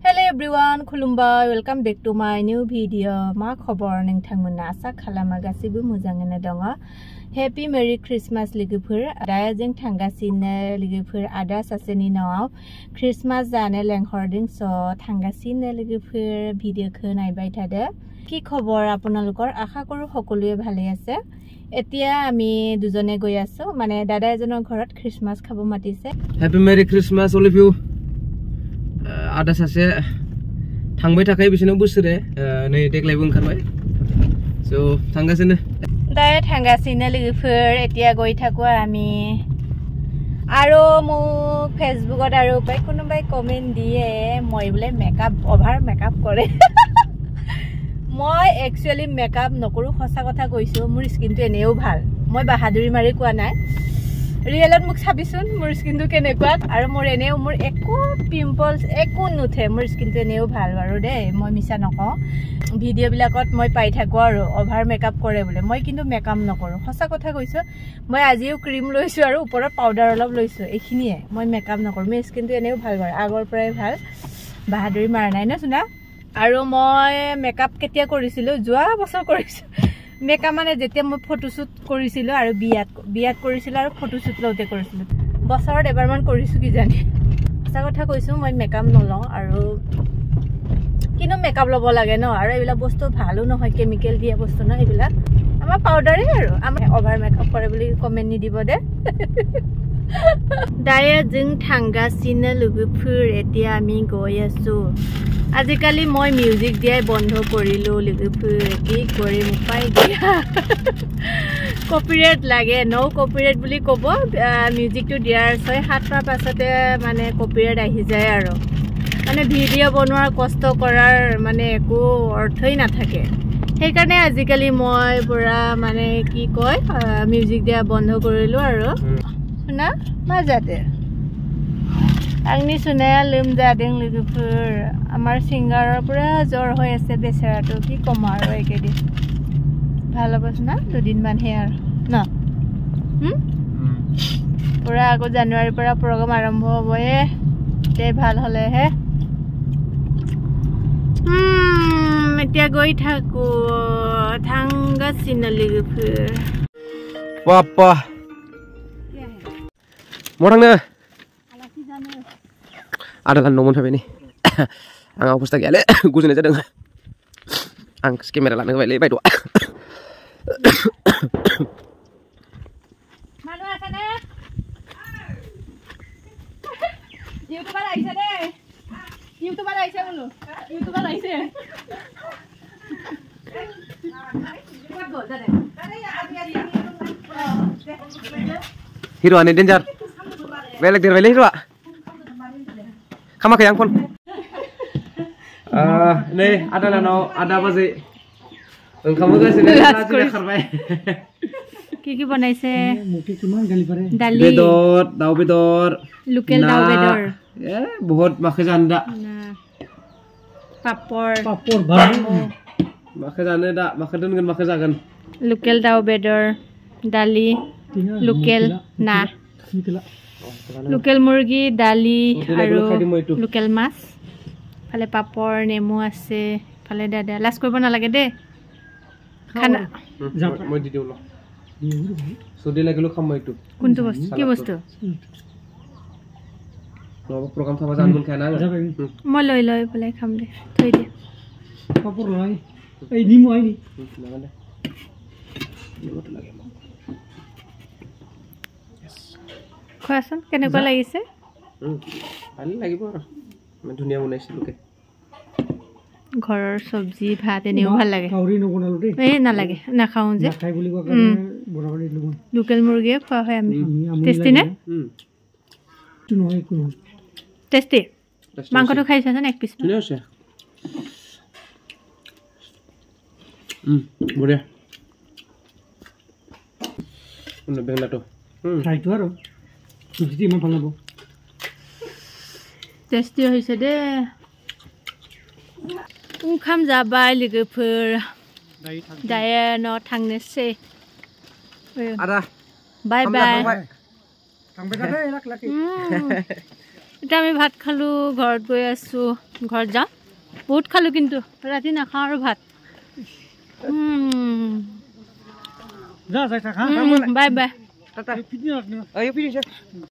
Hello everyone, khulumbai, welcome back to my new video. Ma khobor ningthangmona asa khalama gasibu mojangena donga. Happy Merry Christmas ligupur. Daya jeng thangasine ligupur ada saseni naw. Christmas jane lenghording so thangasine ligupur video kho naibai thade. Ki khobor apunalukor akha koru hokolue bhale ase. Etia ami dujone goi aso mane dada ejonor ghorat Christmas khabo matise. Happy Merry Christmas all of you. Ada sase thangbai thakai bisino busure nei deklai bung kharbai so thangasine dai thangasine ligupur etia goi thakwa ami aro mu Facebook ot aro bai konobai comment die moi bole makeup over makeup kore moi actually makeup nokoru khosa kotha koisu mur skin to eneu bhal moi bahaduri mari kwa nai Realot muk sabisun mur skin to kenekwat aru mur eneu mur eko pimples eko nuthe mur skin to eneu bhal baru de moi misa nako video bilakot moi pai thako aru over makeup kore bole moi kintu makeup nokoru khosa kotha koisu moi ajiu cream loisu aru upor powder olop loisu ekhiniye moi makeup nokoru me skin to eneu bhal bar agor prai bhal bahaduri mar nai na suna aru moi makeup ketia korisilu joa bosor korisu Makeup mane jetia moi photo shoot korisilo aru biat korisilo aru photo shoot lote korisilo bosor ebar man korisu ki jani asa kotha koisu moi makeup nolo aru kino makeup lobo lage no aru ebila bostu bhalu no hoy chemical dia bostu na ebila ama powder e aru ama over makeup kore boli comment ni dibo de daya jing thanga sine lugupur etia ami goi asu Azikali moi music diai bondho korilo ligupur ki kori upai dia copyright lage no copyright buli kobo music to diar 6-7 ta pasate mane copyright ahi jay aro mane video bonwar kosto korar mane eko orthoi na thake সেই কাৰণে আজিকালি মই পুৰা মানে কি কয় music দিয়া বন্ধ কৰিলো আৰু না মাজাতে Agni sunaya lim jading ligupur amar singer pura jor hoy ase besarato ki komar hoy kedi bhalo bas na dudin man her na pura ago January pura program arambho hoye te bhal hole he etia goi thaku thanga sinali ligupur papa morang na ada kan nomor HP ni ang aku pasti gale gusin aja deng ang kamera lah nggak bai dua Manu asana YouTube aise de YouTube aise ulu YouTube aise hero ane danger velek der velek hero Kamu ke yang pun? Nih ada nano ada apa sih? Kamu guys ini lagi nak kerja. Kiki bonai se. Mungkin cuma gali pare. Dali. Bedor, daun bedor. Lukel daun bedor. Ya, बहुत makan janda. Papor. Papor baru. Makan janda dah, makan dengan makan jangan. Lukel daun bedor, dali, lukel na. Local murgi dali aru local mas phale papor nemu ase phale dada las korbo na lage de khana moi di diulo sodi lagelo khamai tu kuntu bostu ki bostu no program thaba jan mun khana moi loi loi phale kham de thoi de papor loi ei nimu ai ni nagale nimot lage Khoason kenekwa লাগিছে ভাল লাগিব মই ধুনিয়া বনাইছিলো কে ঘৰৰ সবজি ভাত এনেও ভাল লাগে কাউৰি নবনালো দেই এই না লাগে না খাও যে খাই বুলি কোৱা কাৰণে বনাব দিলো মই লোকেল মুৰ্গী খোৱা হয় আমি টেষ্টি নে তো নহয় কোনো টেষ্টি মাংসটো খাইছা না এক পিস ধুনিয়া আছে বঢ়িয়া কোন বেংলাটো খাইতো আৰু যদি ইমান ভাল হ'ব টেষ্টি হৈছে দে খাম যাবাই লোগোफोर दायो न थांनोसै ada बाय बाय थांबाय थादो लाख लाखि এতিয়া আমি ভাত খালোঁ ঘৰত গৈ আছোঁ ঘৰত যাওঁ বহুত খালোঁ কিন্তু ৰাতি নাখাওঁ আৰু ভাত যা যাই থাকা বাই বাই টাটা।